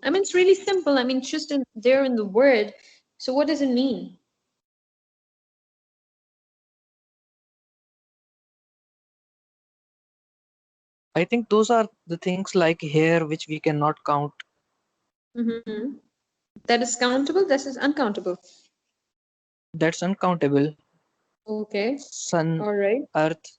I mean, it's really simple. I mean, it's just there in the word. So what does it mean? I think those are the things like here which we cannot count. Mm-hmm. That is countable. This is uncountable. That's uncountable. Okay. Sun, All right. earth.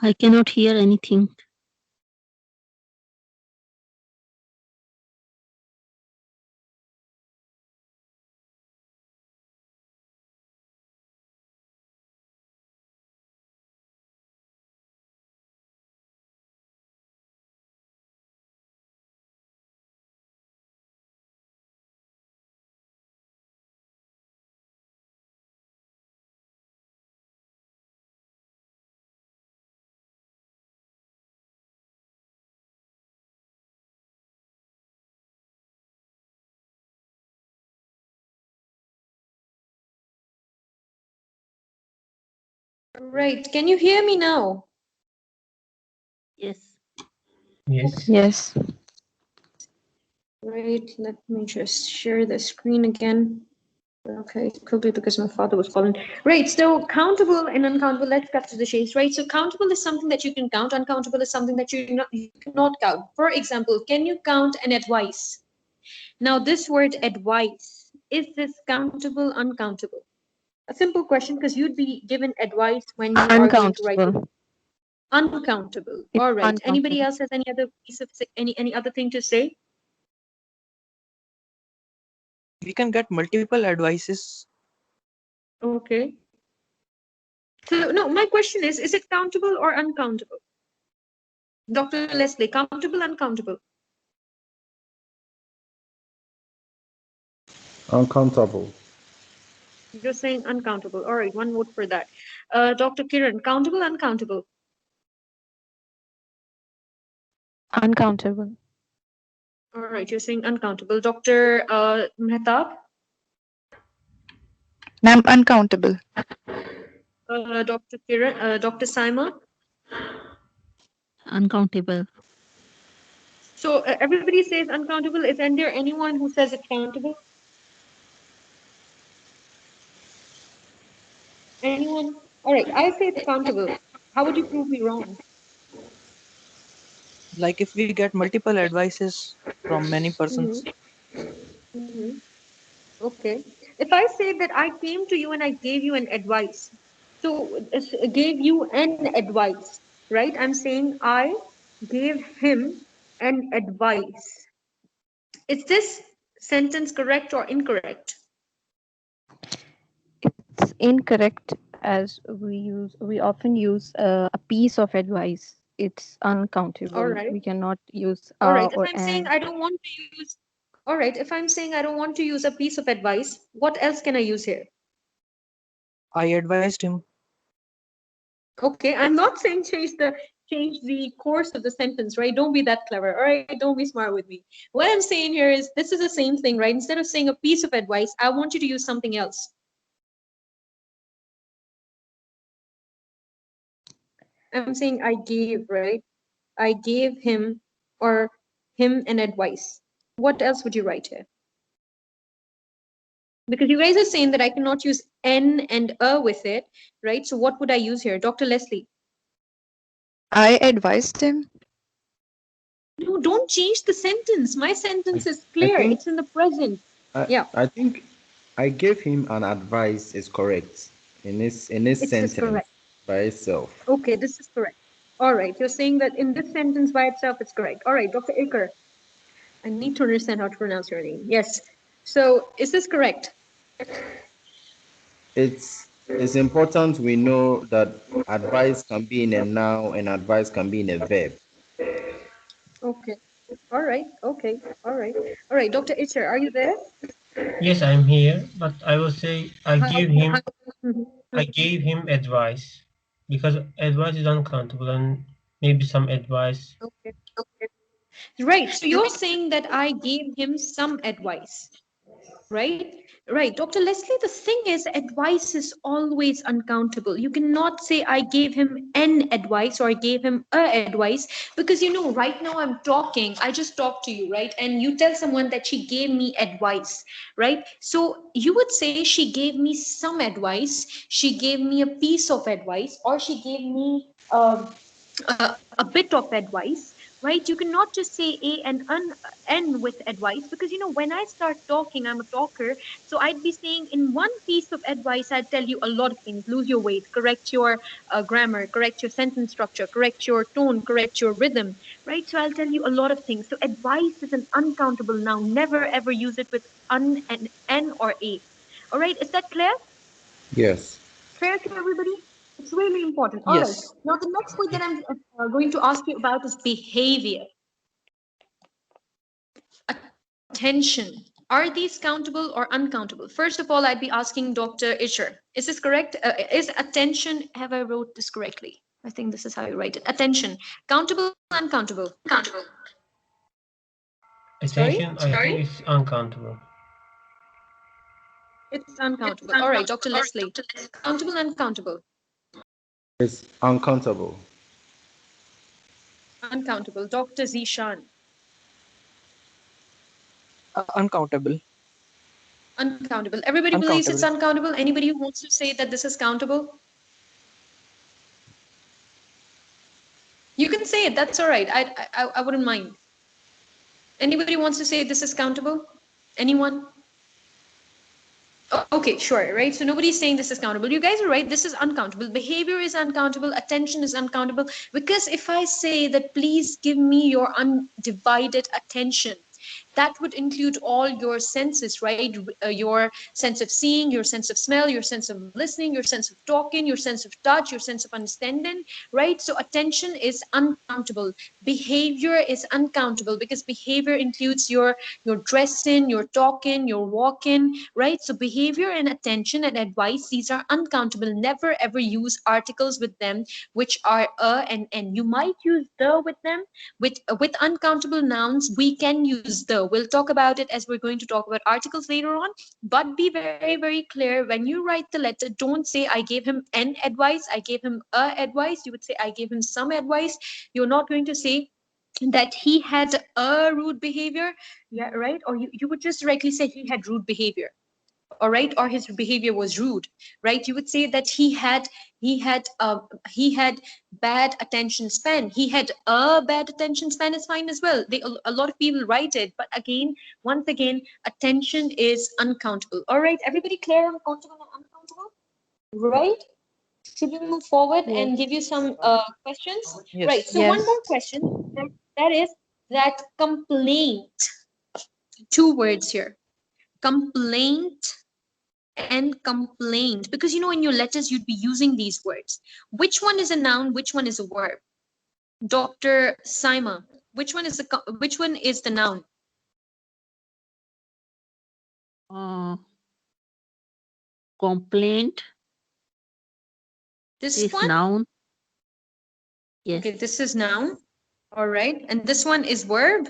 I cannot hear anything. Right. Can you hear me now? Yes. Yes. Yes. Right. Let me just share the screen again. Okay, it could be because my father was calling. Right, so countable and uncountable, let's cut to the chase, right? So countable is something that you can count, uncountable is something that you cannot count. For example, can you count an advice? Now, this word advice, is this countable, uncountable? A simple question, because you'd be given advice when you are going to write it. Uncountable. Uncountable. It's All right. Anybody uncountable. else has any other piece of any other thing to say? We can get multiple advices. Okay. So no, my question is it countable or uncountable? Dr. Leslie, countable, uncountable? Uncountable. You're saying uncountable. All right, one vote for that. Dr. Kiran, countable, uncountable? Uncountable. All right, you're saying uncountable. Dr. Mehtab? Ma'am, uncountable. Dr. Kiran, Dr. Saima? Uncountable. So everybody says uncountable. Is there anyone who says it's countable? Anyone? All right, I say it's countable. How would you prove me wrong? Like if we get multiple advices from many persons. Mm-hmm. Okay. If I say that I came to you and I gave you an advice, so gave you an advice, right? I'm saying I gave him an advice. Is this sentence correct or incorrect? It's incorrect as we often use a piece of advice. It's uncountable. All right. We cannot use All right. If or I'm saying and. I don't want to use, all right. If I'm saying I don't want to use a piece of advice, what else can I use here? I advised him. Okay, I'm not saying change the course of the sentence, right? Don't be that clever, all right? Don't be smart with me. What I'm saying here is this is the same thing, right? Instead of saying a piece of advice, I want you to use something else. I'm saying I gave, right? I gave him or him an advice. What else would you write here? Because you guys are saying that I cannot use N and A with it, right? So what would I use here? Dr. Leslie. I advised him. No, don't change the sentence. My sentence is clear. think- It's in the present. Yeah. I think I gave him an advice is correct in this It's sentence correct. by itself. Okay, this is correct. All right, you're saying that in this sentence by itself, it's correct. All right, Dr. Aker. I need to understand how to pronounce your name. Yes. So is this correct? It's important we know that advice can be in a noun and advice can be in a verb. Okay. All right. Okay. All right. All right. Dr. Itcher, are you there? Yes, I'm here, but I will say Mhm. I gave him advice because advice is uncountable and maybe some advice. Okay. Right. So you're saying that I gave him some advice, right? Right. Dr. Leslie, the thing is, advice is always uncountable. You cannot say I gave him an advice or I gave him a advice because, you know, right now I'm talking, I just talked to you, right? And you tell someone that she gave me advice, right? So you would say she gave me some advice, she gave me a piece of advice, or she gave me a bit of advice, right? You cannot just say a and n with advice because, you know, when I start talking, I'm a talker, so I'd be saying in one piece of advice I'd tell you a lot of things: lose your weight, correct your grammar, correct your sentence structure, correct your tone, correct your rhythm, right? So I'll tell you a lot of things. So advice is an uncountable noun. Never ever use it with un and n or a. All right, is that clear? Yes. Fair to everybody? It's really important. All right. Yes. Now, the next point that I'm going to ask you about is behavior. Attention. Are these countable or uncountable? First of all, I'd be asking Dr. Isher. Is this correct? Is attention, have I wrote this correctly? I think this is how you write it. Attention. Countable, uncountable? Countable. Attention, I think it's uncountable. It's uncountable. All right, Dr. Leslie. Countable, uncountable? It's uncountable. Uncountable. Dr. Zishan. Uncountable. Uncountable. Everybody believes it's Uncountable. uncountable. Anybody who wants to say that this is countable? You can say it. That's all right. I wouldn't mind. Anybody wants to say this is countable? Anyone? Okay, sure, right? So nobody's saying this is countable. You guys are right. This is uncountable. Behavior is uncountable. Attention is uncountable. Because if I say that, please give me your undivided attention, that would include all your senses, right? Your sense of seeing, your sense of smell, your sense of listening, your sense of talking, your sense of touch, your sense of understanding, right? So attention is uncountable. Behavior is uncountable because behavior includes your dressing, your talking, your walking, right? So behavior and attention and advice, these are uncountable. Never ever use articles with them which are a and n. You might use the with them. With uncountable nouns, we can use the. We'll talk about it as we're going to talk about articles later on, but be very, very clear. When you write the letter, don't say I gave him an advice, I gave him a advice. You would say I gave him some advice. You're not going to say that he had a rude behavior, yeah, right? Or you would just directly say he had rude behavior, all right, or his behavior was rude, right? You would say that he had bad attention span. He had a bad attention span is fine as well. A lot of people write it, but again, once again, attention is uncountable. All right, everybody clear on countable and uncountable, right? Should we move forward and give you some questions? Yes. Right, so one more question, that is that complaint, two words here, complaint and complained, because you know in your letters you'd be using these words. Which one is a noun, which one is a verb? Dr. Saima, which one is the noun? Complaint This is one? noun. Yes. Okay, this is noun. All right, and this one is verb.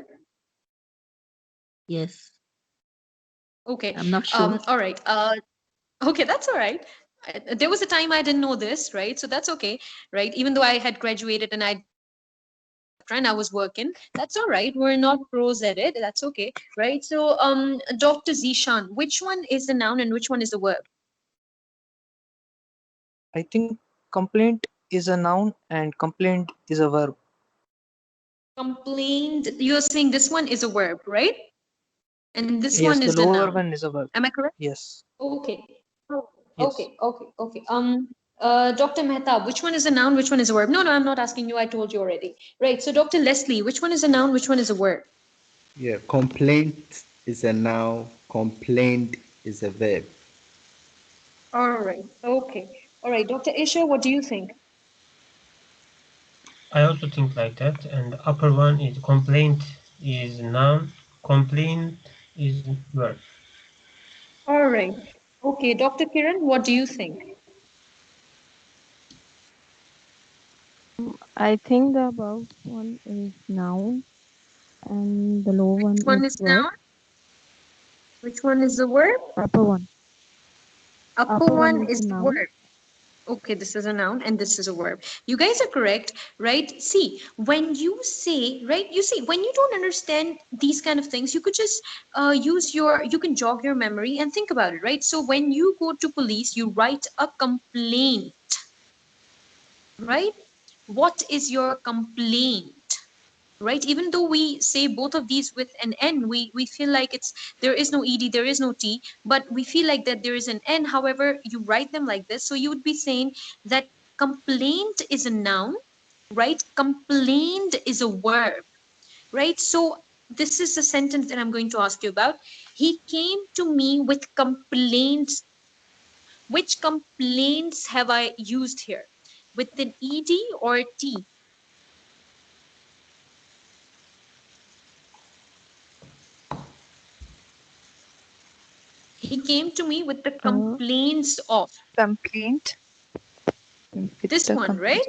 Yes. Okay, I'm not sure. all right, okay, that's all right. There was a time I didn't know this, right? So that's okay, right? Even though I had graduated and I was working, that's all right. We're not pros at it. That's okay, right? So, Dr. Zishan, which one is the noun and which one is the verb? I think complaint is a noun and complaint is a verb. Complained. You're saying this one is a verb, right? And this Yes, one the is the lower noun. one is a verb. Am I correct? Yes. Okay. Yes. Okay. Dr. Mehta, which one is a noun? Which one is a verb? No, I'm not asking you. I told you already. Right. So, Dr. Leslie, which one is a noun? Which one is a verb? Yeah, complaint is a noun, complained is a verb. All right. Okay. All right. Dr. Isha, what do you think? I also think like that. And the upper one is complaint is noun, complaint is verb. All right. Okay. Dr. Kiran, what do you think? I think the above one is noun and the low one Which one is is verb. noun? Which one is the verb? Upper one. Upper Upper one one is is the the noun. verb. Okay, this is a noun and this is a verb. You guys are correct, right? See, when you say, right, you see, when you don't understand these kind of things, you could just you can jog your memory and think about it, right? So when you go to police, you write a complaint, right? What is your complaint? Right, even though we say both of these with an n, we feel like it's there is no ed, there is no t, but we feel like that there is an n. However, you write them like this, so you would be saying that complaint is a noun, right? Complained is a verb, right? So this is the sentence that I'm going to ask you about. He came to me with complaints. Which complaints have I used here, with an ed or t? He came to me with the complaints of Complaint. With this the one, right? complaint.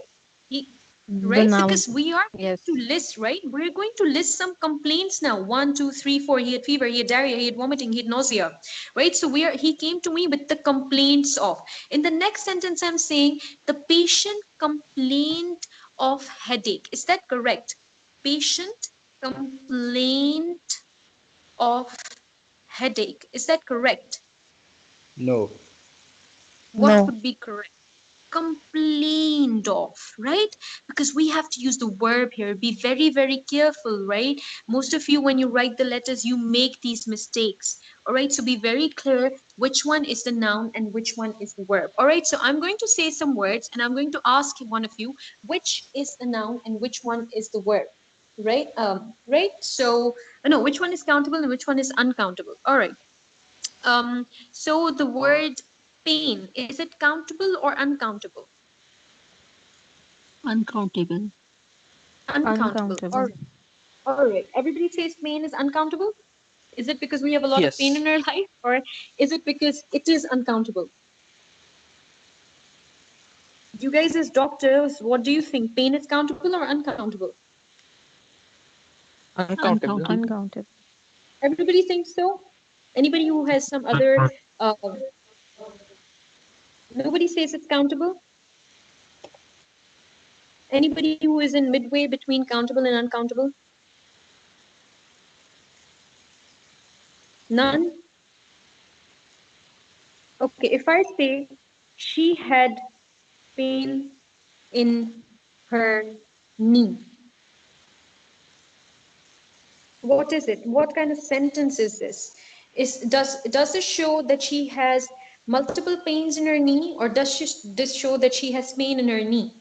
He, The right? noun. Because we are going Yes. to list, right? We're going to list some complaints now. 1, 2, 3, 4. He had fever, he had diarrhea, he had vomiting, he had nausea, right? So he came to me with the complaints of. In the next sentence, I'm saying the patient complained of headache. Is that correct? Patient complained of headache. Is that correct? No, What No. would be correct? Complained of, right? Because we have to use the verb here. Be very, very careful, right? Most of you, when you write the letters, you make these mistakes. All right, so be very clear which one is the noun and which one is the verb. All right, so I'm going to say some words and I'm going to ask one of you which is the noun and which one is the verb. Right? Right. So no, which one is countable and which one is uncountable? All right. So the word pain, is it countable or uncountable? Uncountable. Uncountable. Uncountable. All right. Everybody says pain is uncountable. Is it because we have a lot of pain Yes. in our life, or is it because it is uncountable? You guys, as doctors, what do you think? Pain is countable or uncountable? Uncountable. Uncountable. Uncountable. Everybody thinks so. Anybody who has some other, uh, nobody says it's countable. Anybody who is in midway between countable and uncountable? None. Okay, if I say she had pain in her knee, what is it? What kind of sentence is this? Does this show that she has multiple pains in her knee, or this show that she has pain in her knee?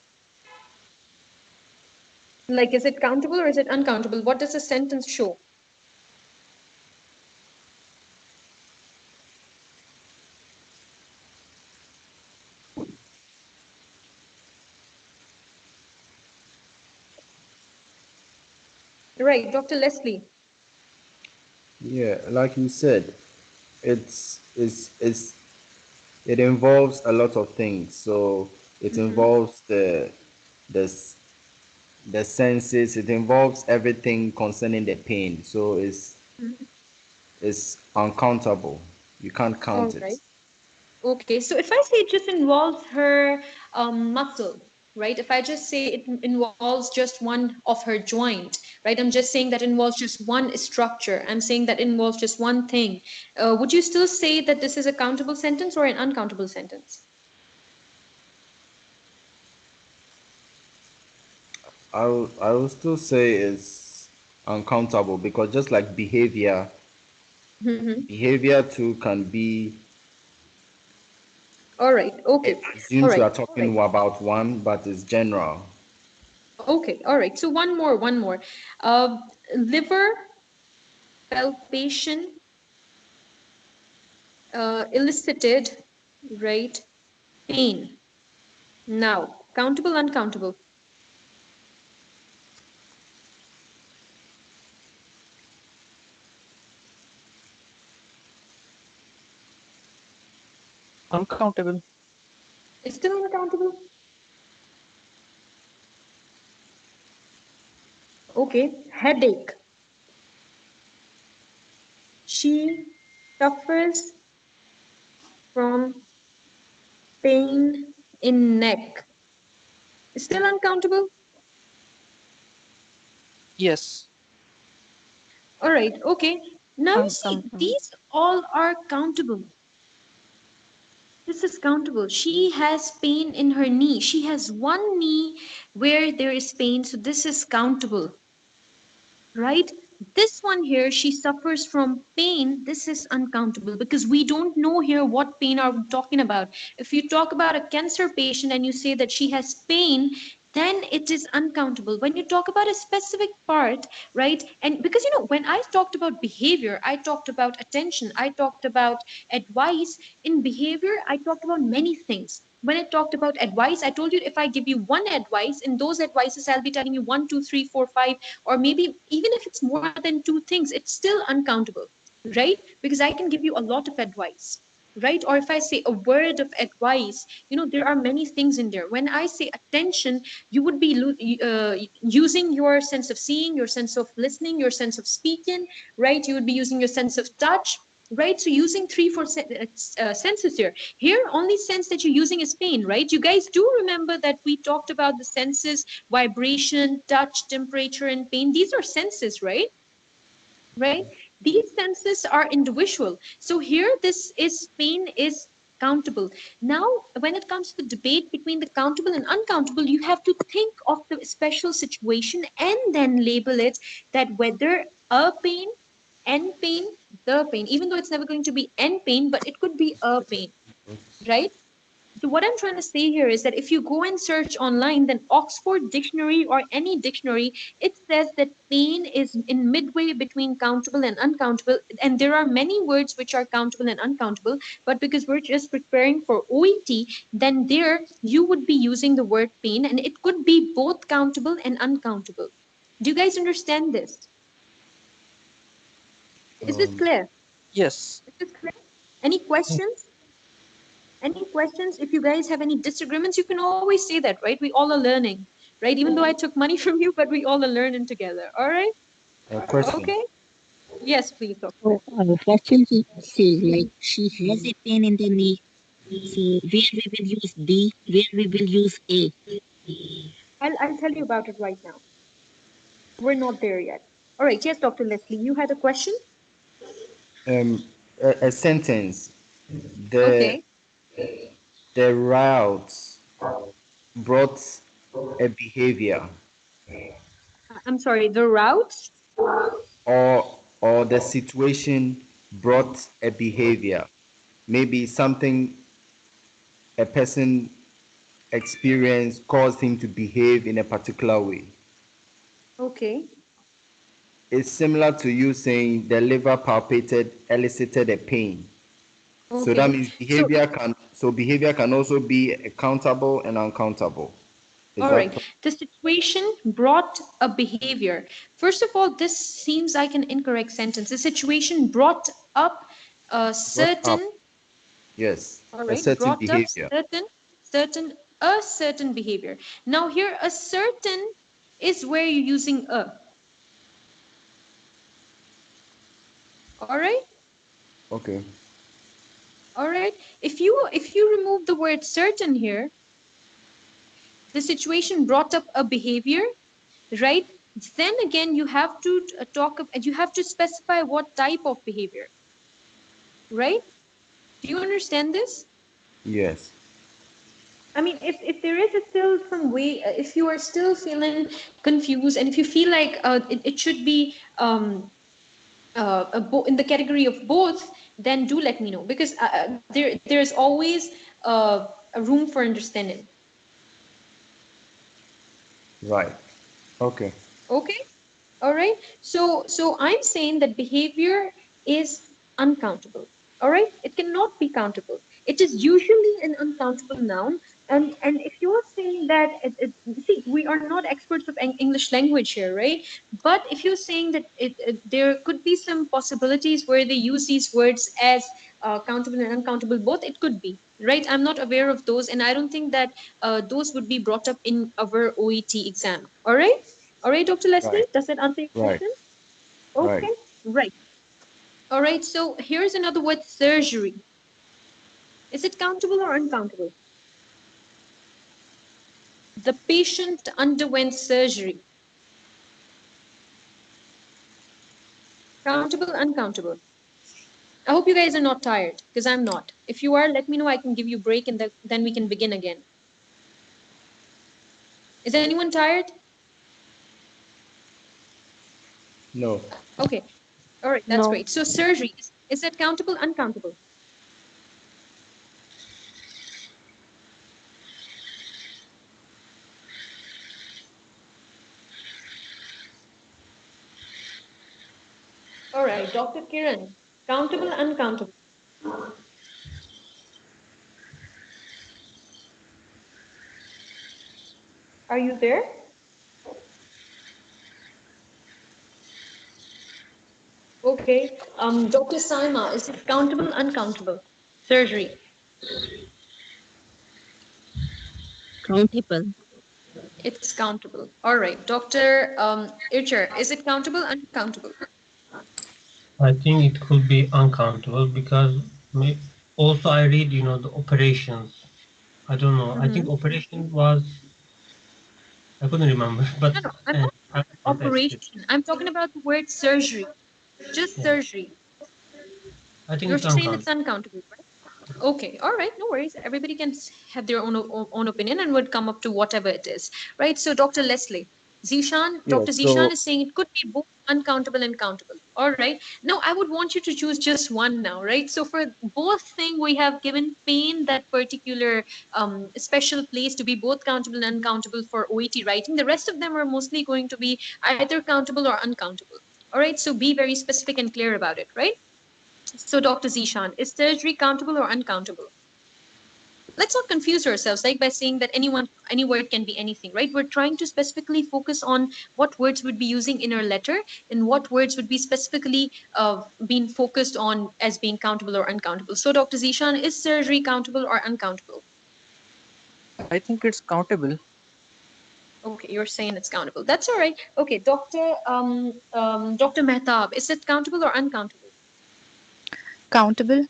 Like, is it countable or is it uncountable? What does the sentence show? Right, Dr. Leslie. yeah, like you said, it's it involves a lot of things. So it involves the s- the senses. It involves everything concerning the pain. So it's uncountable. You can't All count it. right. Okay, so if I say it just involves her muscle, right? If I just say it involves just one of her joint, right? I'm just saying that involves just one structure. I'm saying that involves just one thing. Would you still say that this is a countable sentence or an uncountable sentence? I will still say it's uncountable because just like Mhm. behavior too can be All right. Okay. All assumed we right. are talking about one, but it's general. Okay. All right. So one more. Liver palpation elicited, right, pain. Now, countable, uncountable. Uncountable. It's still uncountable. Okay, headache. She suffers from pain in neck. Still uncountable? Yes. All right, okay. Now you see, Uncountable. these all are countable. This is countable. She has pain in her knee. She has one knee where there is pain, so this is countable, right? This one here, she suffers from pain. This is uncountable because we don't know here what pain are we talking about. If you talk about a cancer patient and you say that she has pain, then it is uncountable. When you talk about a specific part, right? And because when I talked about behavior, I talked about attention, I talked about advice. In behavior, I talked about many things. When I talked about advice, I told you if I give you one advice, in those advices, I'll be telling you 1, 2, 3, 4, 5, or maybe even if it's more than two things, it's still uncountable, right? Because I can give you a lot of advice, right? Or if I say a word of advice, there are many things in there. When I say attention, you would be using your sense of seeing, your sense of listening, your sense of speaking, right? You would be using your sense of touch, right? So using 3, 4 senses here. Here, only sense that you're using is pain, right? You guys do remember that we talked about the senses: vibration, touch, temperature, and pain. These are senses, right? Right? These senses are individual. So here, this is pain is countable. Now, when it comes to the debate between the countable and uncountable, you have to think of the special situation and then label it that whether a pain, n pain, the pain, even though it's never going to be n pain, but it could be a pain, right? So what I'm trying to say here is that if you go and search online, then Oxford Dictionary or any dictionary, it says that pain is in midway between countable and uncountable. And there are many words which are countable and uncountable, but because we're just preparing for OET, then there you would be using the word pain, and it could be both countable and uncountable. Do you guys understand this? Is this Um, clear? Yes. Is this clear? Any questions? Any questions? If you guys have any disagreements, you can always say that, right? We all are learning, right? Even though I took money from you, but we all are learning together. All right? a question. Okay. Yes, please. Doctor. So, question says like she has a pain in the knee. So where we will use B, where we will use A. I'll tell you about it right now. We're not there yet. All right. Yes, Dr. Leslie, you had a question? A sentence. The Okay. the route brought a behavior, I'm sorry. The routes. or the situation brought a behavior. Maybe something a person experienced caused him to behave in a particular way. Okay. It's similar to you saying the liver palpated elicited a pain. So that Okay. means So, behavior can also be countable and uncountable. Is all right. that The situation brought a behavior. First of all, this seems like an incorrect sentence. The situation brought up a brought up? certain, Yes, all a right, certain brought up behavior. a certain behavior. Now here, a certain is where you're using a. All right. Okay. All right. If you remove the word certain here, the situation brought up a behavior, right? Then again, you have to you have to specify what type of behavior, right? Do you understand this? Yes. I mean, if there is still some way, if you are still feeling confused, and if you feel like it should be in the category of both, then do let me know, because there's always a room for understanding. Right. Okay. Okay. All right. So I'm saying that behavior is uncountable. All right. It cannot be countable. It is usually an uncountable noun. And if you're saying that, see, we are not experts of English language here, right? But if you're saying that there could be some possibilities where they use these words as countable and uncountable, both, it could be, right? I'm not aware of those, and I don't think that those would be brought up in our OET exam. All right. All right, Dr. Leslie, Right. does that answer your Right. question? Right. Okay, right. All right, so here's another word, surgery. Is it countable or uncountable? The patient underwent surgery. Countable, uncountable? I hope you guys are not tired, because I'm not. If you are, let me know. I can give you a break, and then we can begin again. Is anyone tired? No. Okay. All right, that's No. great. So surgery, is that countable, uncountable? All right, Dr. Kiran, countable, uncountable? Are you there? Okay. Dr. Saima, is it countable, uncountable? Surgery. Countable. It's countable. All right. Dr. Ircher, is it countable, uncountable? I think it could be uncountable because also I read, the operations. I don't know. I think operation was, I couldn't remember, but No, no, I'm not I contexted. operation. I'm talking about the word surgery. Just Yeah, surgery. I think You're it's saying it's uncountable. uncountable, right? Okay, all right, no worries. Everybody can have their own opinion and would come up to whatever it is, right? So, Dr. Leslie, Yeah. Dr. Zishan So is saying it could be both uncountable and countable. All right. Now, I would want you to choose just one now, right? So, for both thing, we have given pain that particular special place to be both countable and uncountable for OET writing. The rest of them are mostly going to be either countable or uncountable. All right. So, be very specific and clear about it, right? So, Dr. Zishan, is surgery countable or uncountable? Let's not confuse ourselves like by saying that any word can be anything, right? We're trying to specifically focus on what words would be using in our letter and what words would be specifically being focused on as being countable or uncountable. So, Dr. Zishan, is surgery countable or uncountable? I think it's countable. Okay, you're saying it's countable. That's all right. Okay, Dr. Mehtab, is it countable or uncountable? Countable.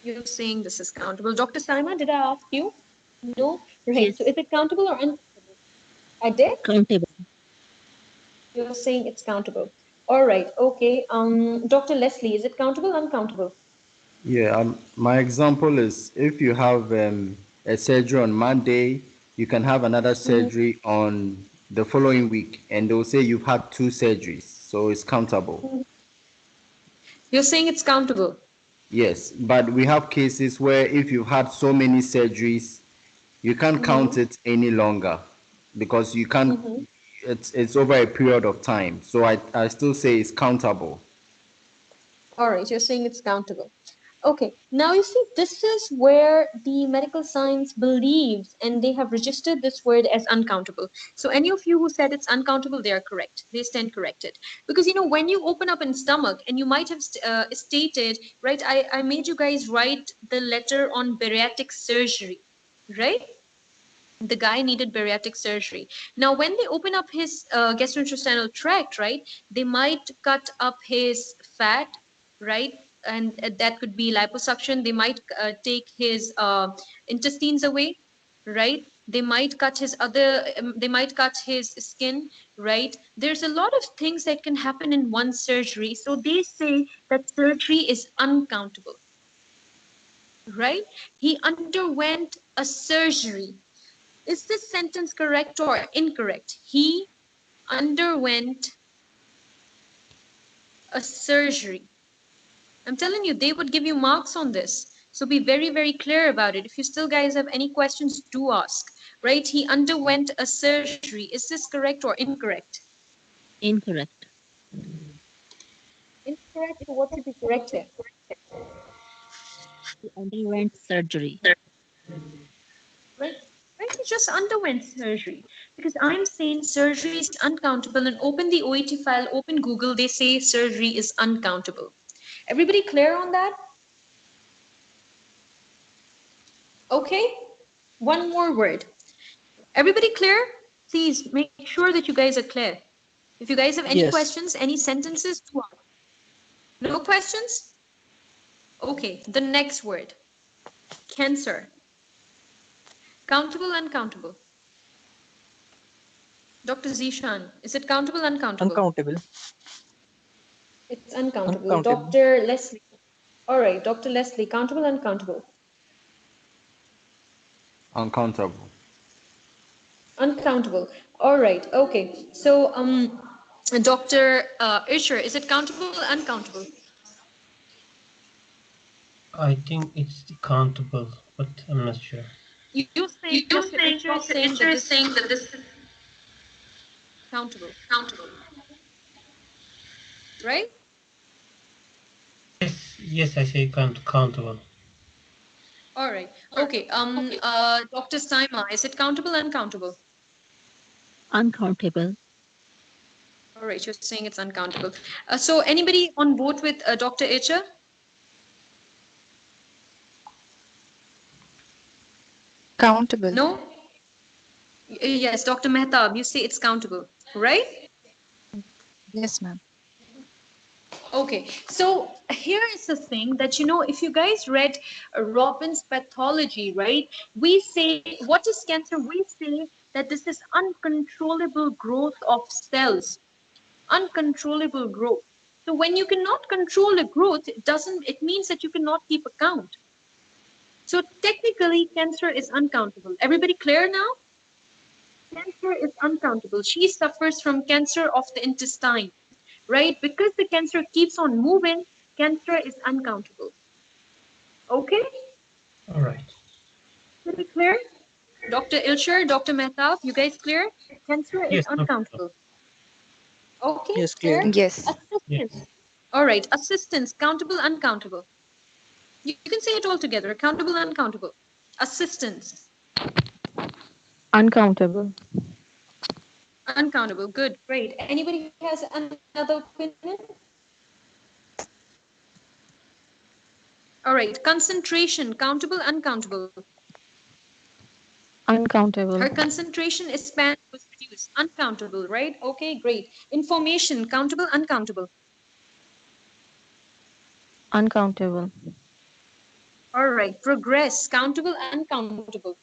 You're saying this is countable. Dr. Saima, did I ask you? No? Right. So Yes. is it countable or uncountable? I did? Countable. You're saying it's countable. All right. Okay. Dr. Leslie, is it countable, uncountable? yeah, my example is if you have a surgery on Monday, you can have another Mhm. surgery on the following week, and they'll say you've had two surgeries, so it's countable. You're saying it's countable. Yes, but we have cases where if you've had so many surgeries, you can't count it any longer because you can't. It's over a period of time, so I still say it's countable. All right. You're saying it's countable. Okay. Now you see, this is where the medical science believes, and they have registered this word as uncountable. So any of you who said it's uncountable, they are correct. They stand corrected. Because, when you open up in stomach, and you might have stated, right, I made you guys write the letter on bariatric surgery, right? The guy needed bariatric surgery. Now, when they open up his gastrointestinal tract, right, they might cut up his fat, right? And that could be liposuction. They might take his intestines away, right? They might cut his they might cut his skin, right? There's a lot of things that can happen in one surgery. So they say that surgery is uncountable, right? He underwent a surgery. Is this sentence correct or incorrect? He underwent a surgery. I'm telling you, they would give you marks on this. So be very, very clear about it. If you still guys have any questions, do ask. Right? He underwent a surgery. Is this correct or incorrect? Incorrect. Incorrect. So what should be correct here? He underwent surgery. Right? Right? He just underwent surgery. Because I'm saying surgery is uncountable, and open the OET file, open Google, they say surgery is uncountable. Everybody clear on that? Okay. One more word. Everybody clear? Please make sure that you guys are clear. If you guys have any Yes. questions, any sentences, to ask. No questions? Okay, the next word. Cancer. Countable, uncountable? Dr. Zishan, is it countable, uncountable? Uncountable. It's uncountable. Uncountable. Dr. Leslie. All right, Dr. Leslie, countable, uncountable? Uncountable. Uncountable. All right, okay. So, Dr. Isher, is it countable, uncountable? I think it's countable, but I'm not sure. You think Dr. Isher is saying that this is countable, right? Yes, I say countable. All right. Okay. Dr. Saima, is it countable, uncountable? Uncountable. All right, you're saying it's uncountable. So anybody on board with Dr. Isher? Countable. No? Yes, Dr. Mehtab, you say it's countable, right? Yes, ma'am. Okay, so here is the thing that, if you guys read Robin's pathology, right, we say, what is cancer? We say that this is uncontrollable growth of cells, uncontrollable growth. So when you cannot control a growth, it means that you cannot keep a count. So technically, cancer is uncountable. Everybody clear now? Cancer is uncountable. She suffers from cancer of the intestine, right? Because the cancer keeps on moving, cancer is uncountable. Okay? All right. Pretty clear? Dr. Ilshar, Dr. Mehtab, you guys clear? Cancer is Yes, no problem. uncountable. Okay, Yes, clear. Yes. Assistance. Yes. All right, assistance, countable, uncountable. You can say it all together, countable, uncountable. Assistance, Uncountable. uncountable. Good, great. Anybody has another opinion? All right, concentration, countable, uncountable. Uncountable. Her concentration span was reduced, uncountable, right? Okay, great. Information, countable, uncountable. Uncountable. All right, progress, countable, uncountable.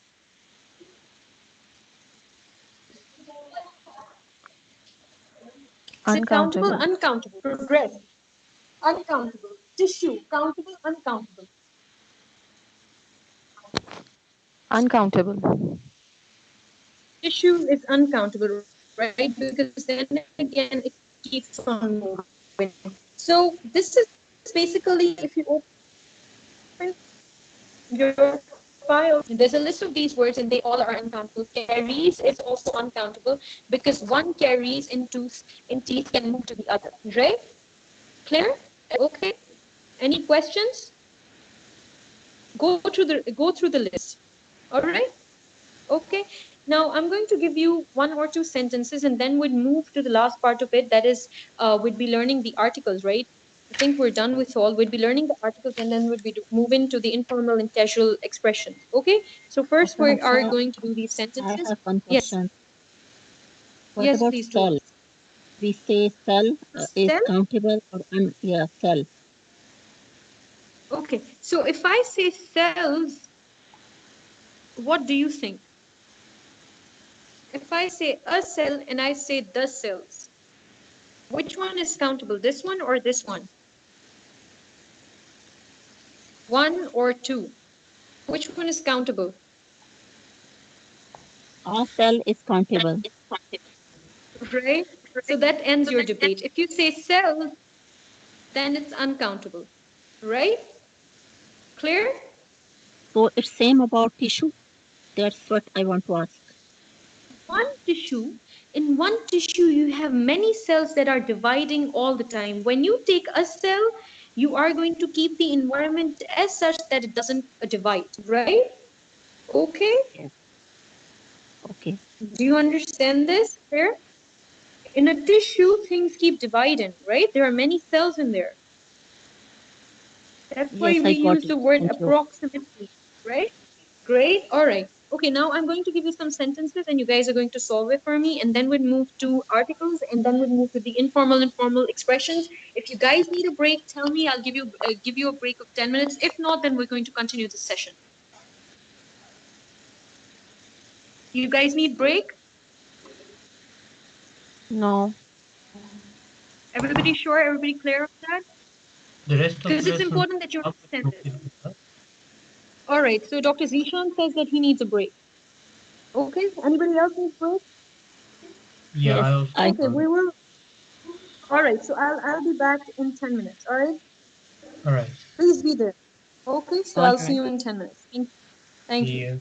Is it countable, Uncountable. uncountable? Progress, uncountable. Tissue, countable, uncountable. Uncountable. Tissue is uncountable, right? Because then again, it keeps on moving. So this is basically, if you open your file, there's a list of these words and they all are uncountable. Carries is also uncountable because one carries in teeth can move to the other, right? Clear? Okay. Any questions? Go through the list. All right. Okay. Now I'm going to give you one or two sentences and then we'd move to the last part of it. That is, we'd be learning the articles, right? I think we're done with all. We'd be learning the articles and then we'd be moving to the informal and casual expressions. Okay. So first we Dr. are Hamza, going to do these I sentences. have one Yes. question. What Yes, about please do. cell? We say cell is Cell? countable or cell. Okay. So if I say cells, what do you think? If I say a cell and I say the cells, which one is countable? This one or this one? One or two? Which one is countable? A cell is countable. Right? So that ends your debate. If you say cells, then it's uncountable. Right? Clear? So it's same about tissue. That's what I want to ask. One tissue in one tissue you have many cells that are dividing all the time. When you take a cell, you are going to keep the environment as such that it doesn't divide, right? Okay, Okay. do you understand this here? In a tissue, things keep dividing, right? There are many cells in there. That's why Yes, I we got use it. the word Thank you. approximately, right? Great. All right. Okay, now I'm going to give you some sentences and you guys are going to solve it for me, and then we'll move to articles, and then we'll move to the informal and formal expressions. If you guys need a break, tell me. I'll give you a break of 10 minutes. If not, then we're going to continue the session. You guys need break? No. Everybody sure? Everybody clear on that? The rest of Because the it's lesson. important that you understand this. All right. So Dr. Zishan says that he needs a break. Okay. Anybody else needs break? Yeah, Yes, I also. I Okay, we will. All right. So I'll be back in 10 minutes. All right. All right. Please be there. Okay. So all I'll see right. you in 10 minutes. Thank you. Yeah.